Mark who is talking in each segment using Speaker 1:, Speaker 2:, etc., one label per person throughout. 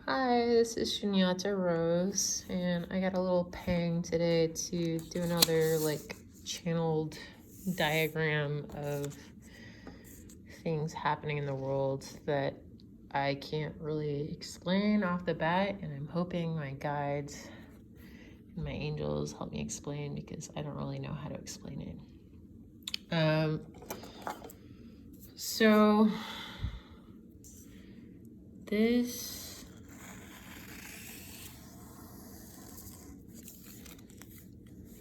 Speaker 1: Hi, this is Shunyata Rose, and I got a little pang today to do another channeled diagram of things happening in the world that I can't really explain off the bat, and I'm hoping my guides and my angels help me explain because I don't really know how to explain it. So this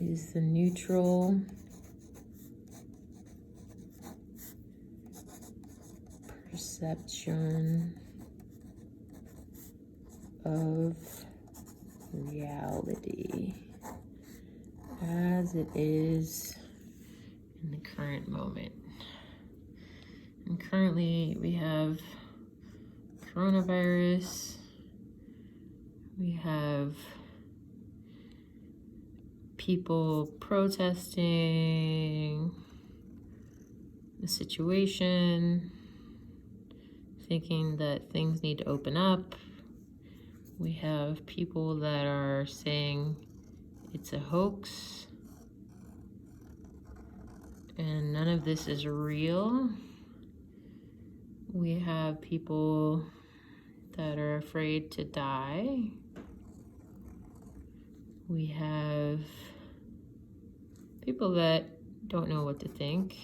Speaker 1: is the neutral perception of reality as it is in the current moment. And currently we have coronavirus, we have people protesting the situation, thinking that things need to open up. We have people that are saying it's a hoax and none of this is real. We have people that are afraid to die. We have people that don't know what to think.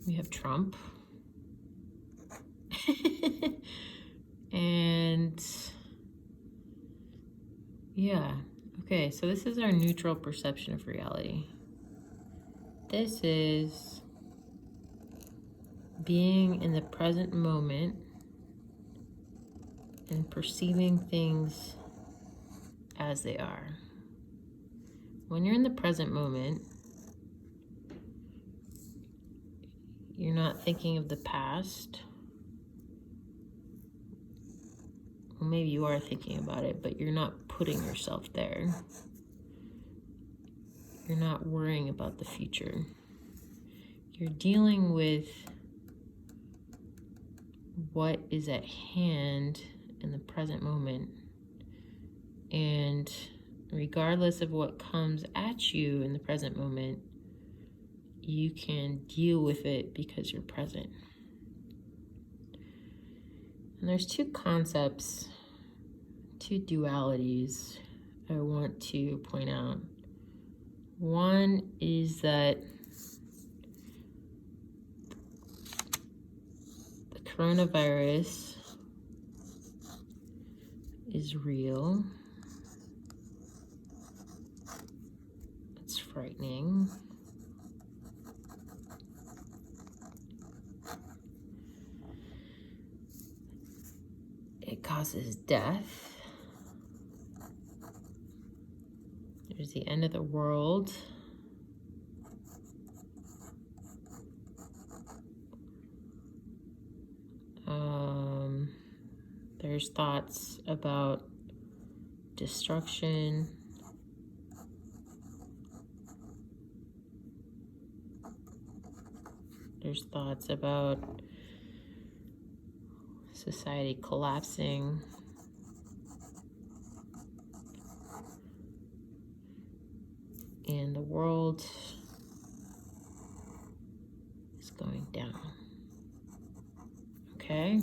Speaker 1: We have Trump. And yeah, okay, so this is our neutral perception of reality. This is being in the present moment and perceiving things as they are. When you're in the present moment, you're not thinking of the past. Well, maybe you are thinking about it, but you're not putting yourself there. You're not worrying about the future. You're dealing with what is at hand in the present moment. And regardless of what comes at you in the present moment, you can deal with it because you're present. And there's two concepts, two dualities I want to point out. One is that the coronavirus is real. It's frightening. It causes death. There's the end of the world. There's thoughts about destruction. There's thoughts about society collapsing. And the world is going down. Okay?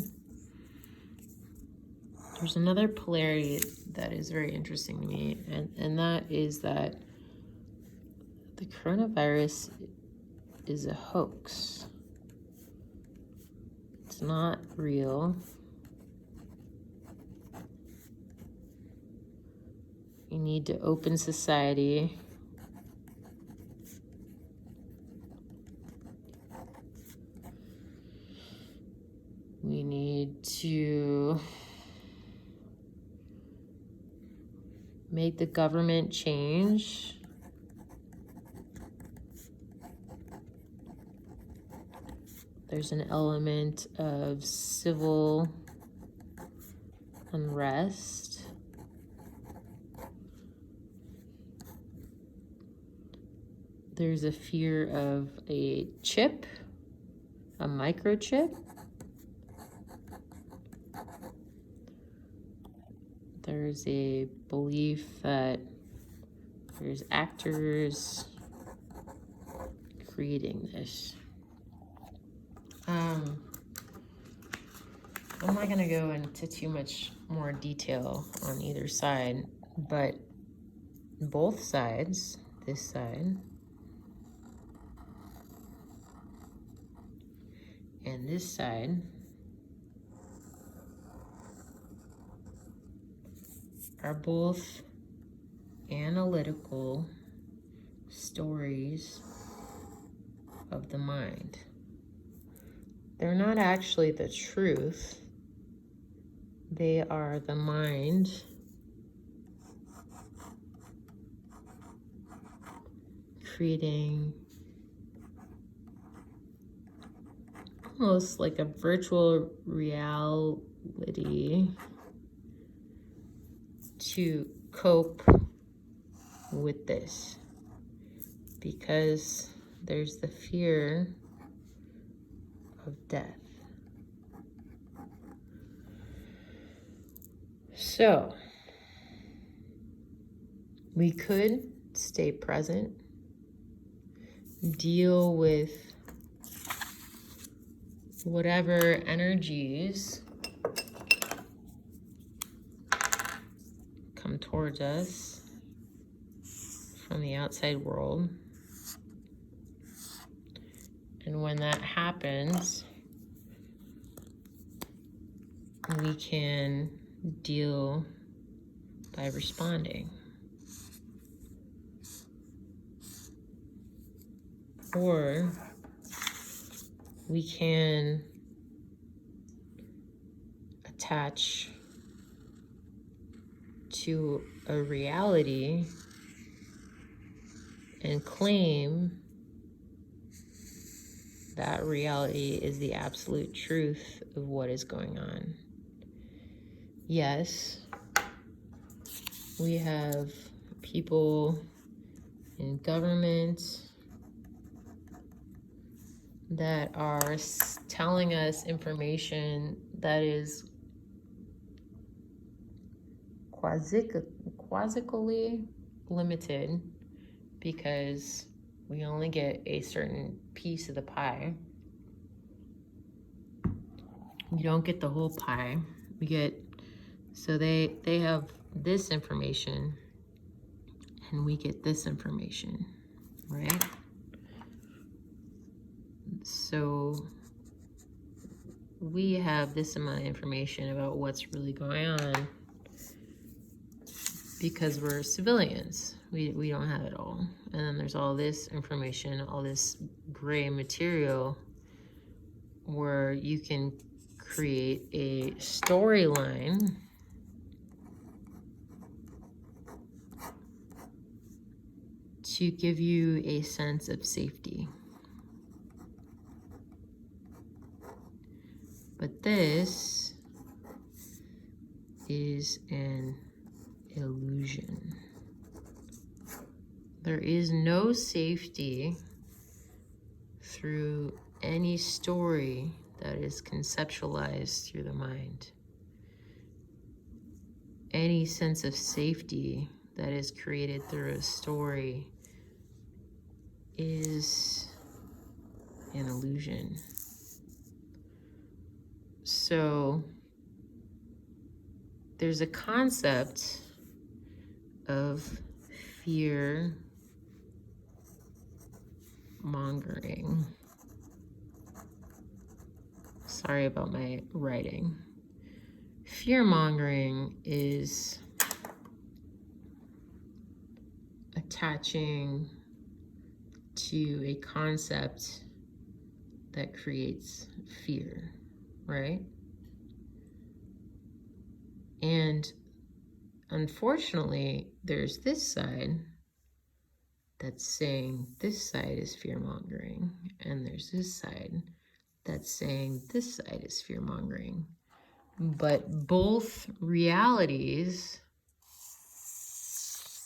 Speaker 1: There's another polarity that is very interesting to me, and that is that the coronavirus is a hoax. It's not real. You need to open society. We need to make the government change. There's an element of civil unrest. There's a fear of a chip a microchip. There's a belief that there's actors creating this. I'm not gonna go into too much more detail on either side, but both sides, this side and this side, are both analytical stories of the mind. They're not actually the truth. They are the mind creating almost like a virtual reality to cope with this, because there's the fear of death. So we could stay present, deal with whatever energies come towards us from the outside world. And when that happens, we can deal by responding. Or we can attach to a reality and claim that reality is the absolute truth of what is going on. Yes, we have people in government that are telling us information that is quasically limited, because we only get a certain piece of the pie. We don't get the whole pie. We get, so they have this information and we get this information, right? So we have this amount of information about what's really going on because we're civilians. We don't have it all. And then there's all this information, all this gray material where you can create a storyline to give you a sense of safety. But this is an illusion. There is no safety through any story that is conceptualized through the mind. Any sense of safety that is created through a story is an illusion. So there's a concept of fear mongering. Sorry about my writing. Fear mongering is attaching to a concept that creates fear, right? And unfortunately, there's this side that's saying this side is fear mongering, and there's this side that's saying this side is fear mongering. But both realities,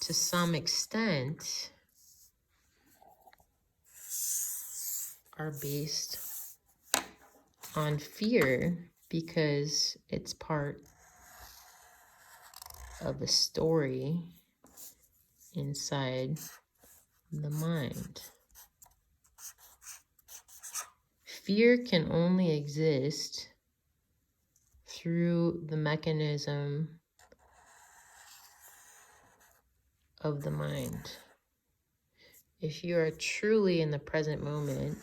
Speaker 1: to some extent, are based on fear because it's part of a story inside the mind. Fear can only exist through the mechanism of the mind. If you are truly in the present moment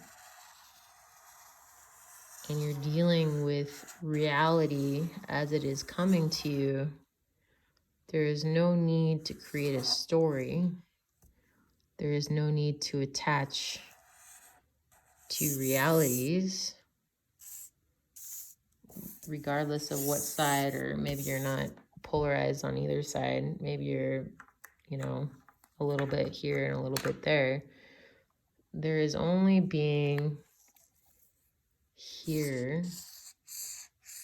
Speaker 1: and you're dealing with reality as it is coming to you, there is no need to create a story. There is no need to attach to realities, regardless of what side, or maybe you're not polarized on either side. Maybe you're, a little bit here and a little bit there. There is only being here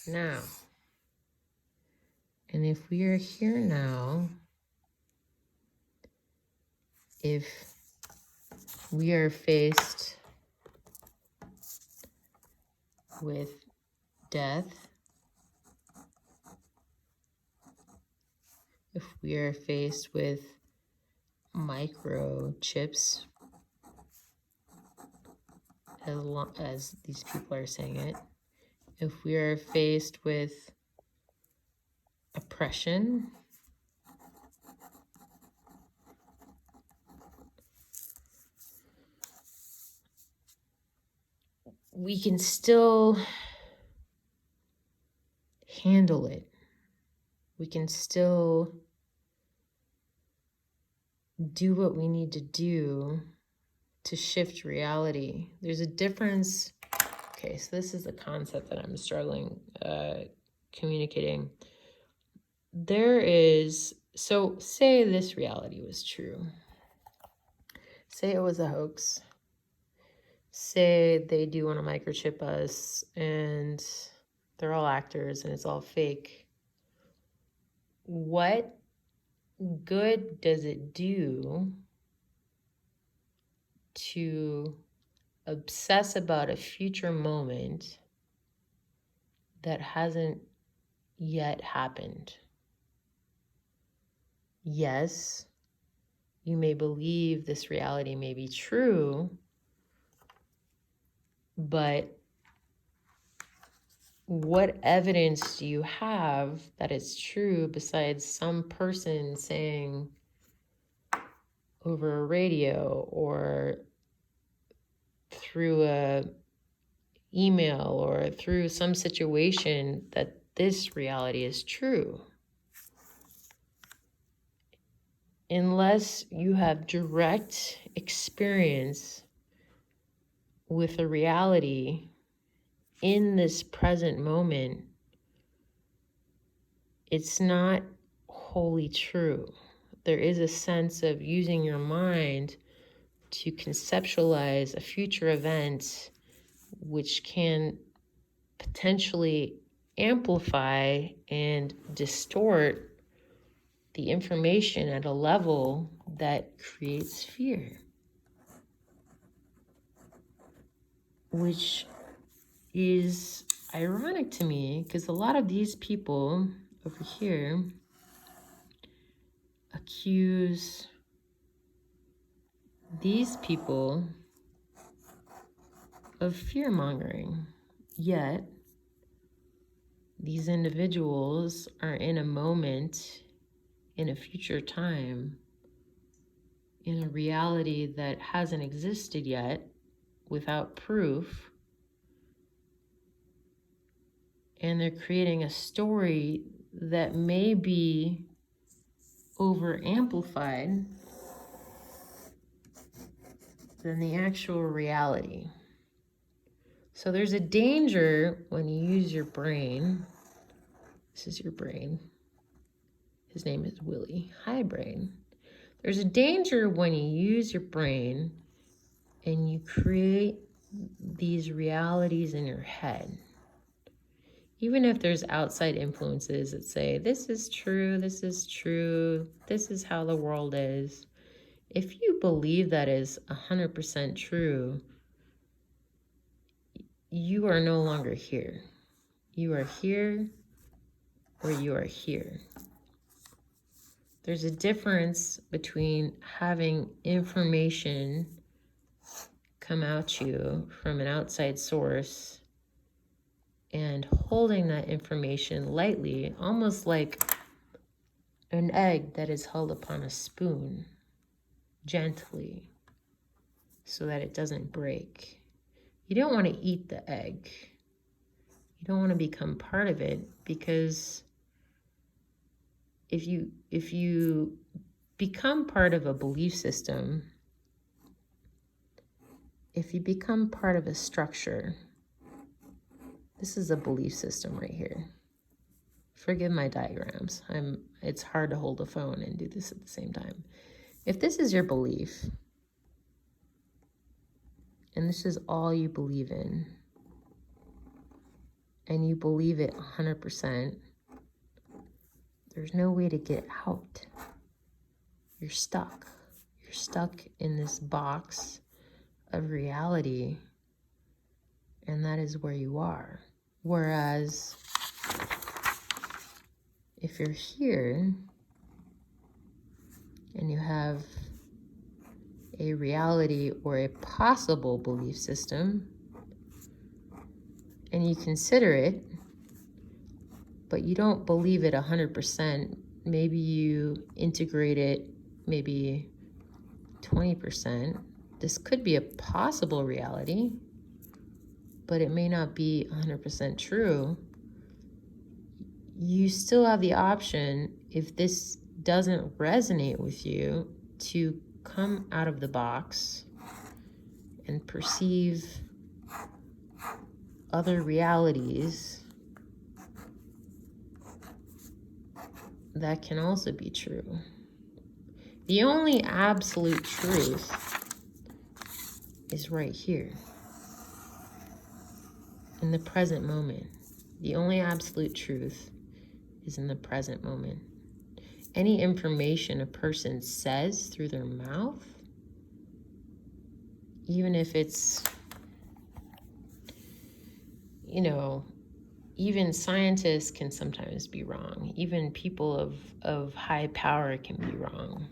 Speaker 1: now. And if we are here now, if we are faced with death, if we are faced with microchips, as long as these people are saying it, if we are faced with oppression, we can still handle it. We can still do what we need to do to shift reality. There's a difference. Okay, so this is the concept that I'm struggling communicating. So say this reality was true. Say it was a hoax. Say they do want to microchip us and they're all actors and it's all fake. What good does it do to obsess about a future moment that hasn't yet happened? Yes, you may believe this reality may be true, but what evidence do you have that it's true besides some person saying over a radio or through a email or through some situation that this reality is true? Unless you have direct experience with a reality in this present moment, it's not wholly true. There is a sense of using your mind to conceptualize a future event which can potentially amplify and distort the information at a level that creates fear, which is ironic to me because a lot of these people over here accuse these people of fear mongering, yet these individuals are in a moment, in a future time, in a reality that hasn't existed yet, without proof, and they're creating a story that may be over amplified than the actual reality. So there's a danger when you use your brain. This is your brain. His name is Willie. Hi, brain. There's a danger when you use your brain and you create these realities in your head. Even if there's outside influences that say, this is true, this is true, this is how the world is. If you believe that is 100% true, you are no longer here. You are here or you are here. There's a difference between having information come at you from an outside source and holding that information lightly, almost like an egg that is held upon a spoon, gently, so that it doesn't break. You don't want to eat the egg. You don't want to become part of it, because if you become part of a belief system, if you become part of a structure, this is a belief system right here. Forgive my diagrams. It's hard to hold a phone and do this at the same time. If this is your belief, and this is all you believe in, and you believe it 100%, there's no way to get out. You're stuck. You're stuck in this box of reality, and that is where you are. Whereas if you're here and you have a reality or a possible belief system, and you consider it, but you don't believe it 100%, maybe you integrate it maybe 20%. This could be a possible reality, but it may not be 100% true. You still have the option, if this doesn't resonate with you, to come out of the box and perceive other realities that can also be true. The only absolute truth is right here, in the present moment. The only absolute truth is in the present moment. Any information a person says through their mouth, even if it's, even scientists can sometimes be wrong. Even people of high power can be wrong.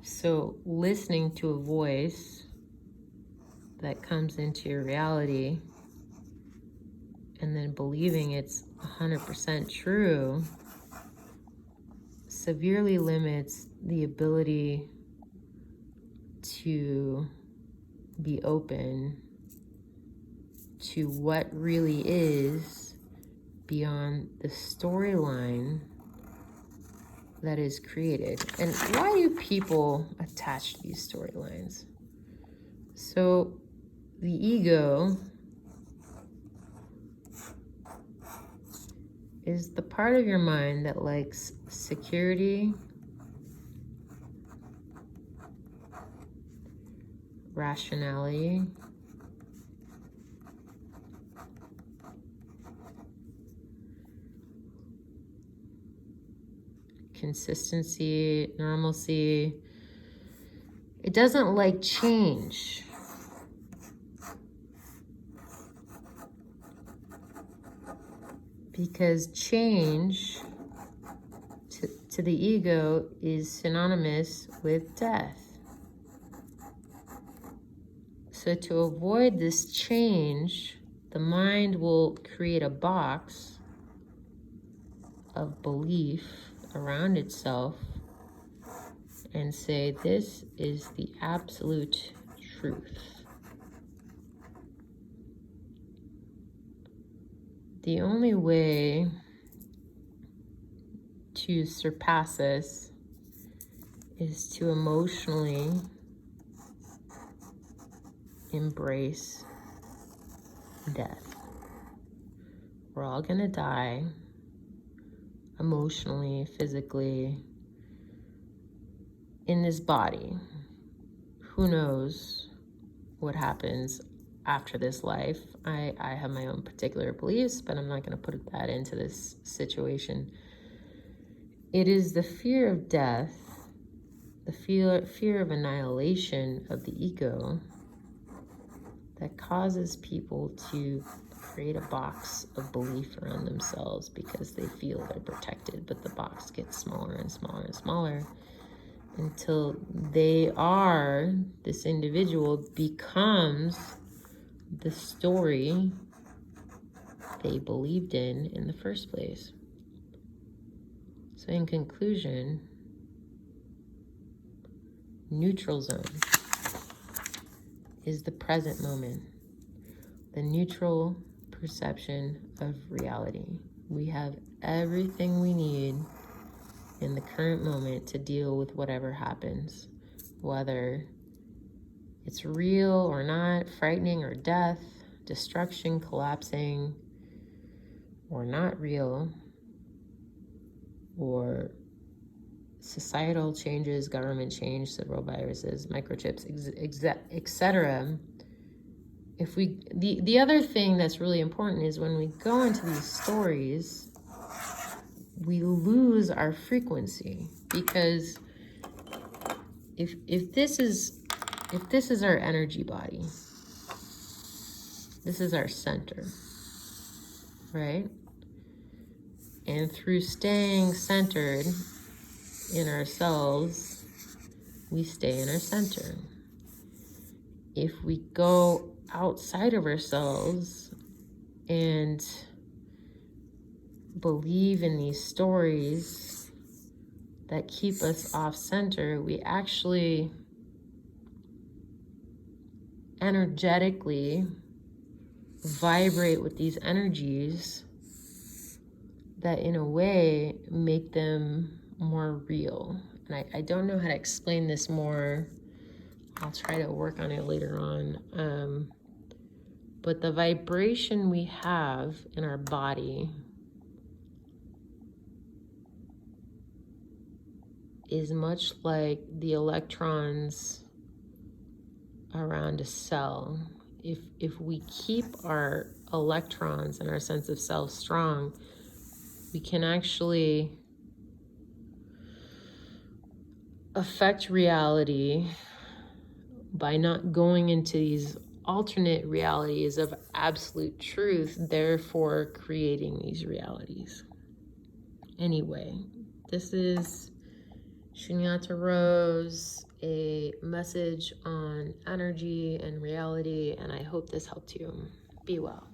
Speaker 1: So listening to a voice that comes into your reality and then believing it's 100% true severely limits the ability to be open to what really is beyond the storyline that is created. And why do people attach to these storylines? So the ego is the part of your mind that likes security, rationality, consistency, normalcy. It doesn't like change. Because change to the ego is synonymous with death. So to avoid this change, the mind will create a box of belief around itself and say, this is the absolute truth. The only way to surpass this is to emotionally embrace death. We're all gonna die, emotionally, physically, in this body. Who knows what happens after this life? I have my own particular beliefs, but I'm not going to put that into this situation. It is the fear of death, the fear of annihilation of the ego that causes people to create a box of belief around themselves because they feel they're protected, but the box gets smaller and smaller and smaller until this individual becomes the story they believed in the first place. So in conclusion, neutral zone is the present moment, the neutral perception of reality. We have everything we need in the current moment to deal with whatever happens, whether it's real or not, frightening or death, destruction, collapsing, or not real, or societal changes, government change, several viruses, microchips, etc. The other thing that's really important is when we go into these stories, we lose our frequency, because if this is our energy body, this is our center, right? And through staying centered in ourselves, we stay in our center. If we go outside of ourselves and believe in these stories that keep us off center, we actually energetically vibrate with these energies that in a way make them more real. And I don't know how to explain this more. I'll try to work on it later on. But the vibration we have in our body is much like the electrons around a cell. If we keep our electrons and our sense of self strong, we can actually affect reality by not going into these alternate realities of absolute truth, therefore creating these realities. Anyway, this is Shunyata Rose, a message on energy and reality, and I hope this helped you. Be well.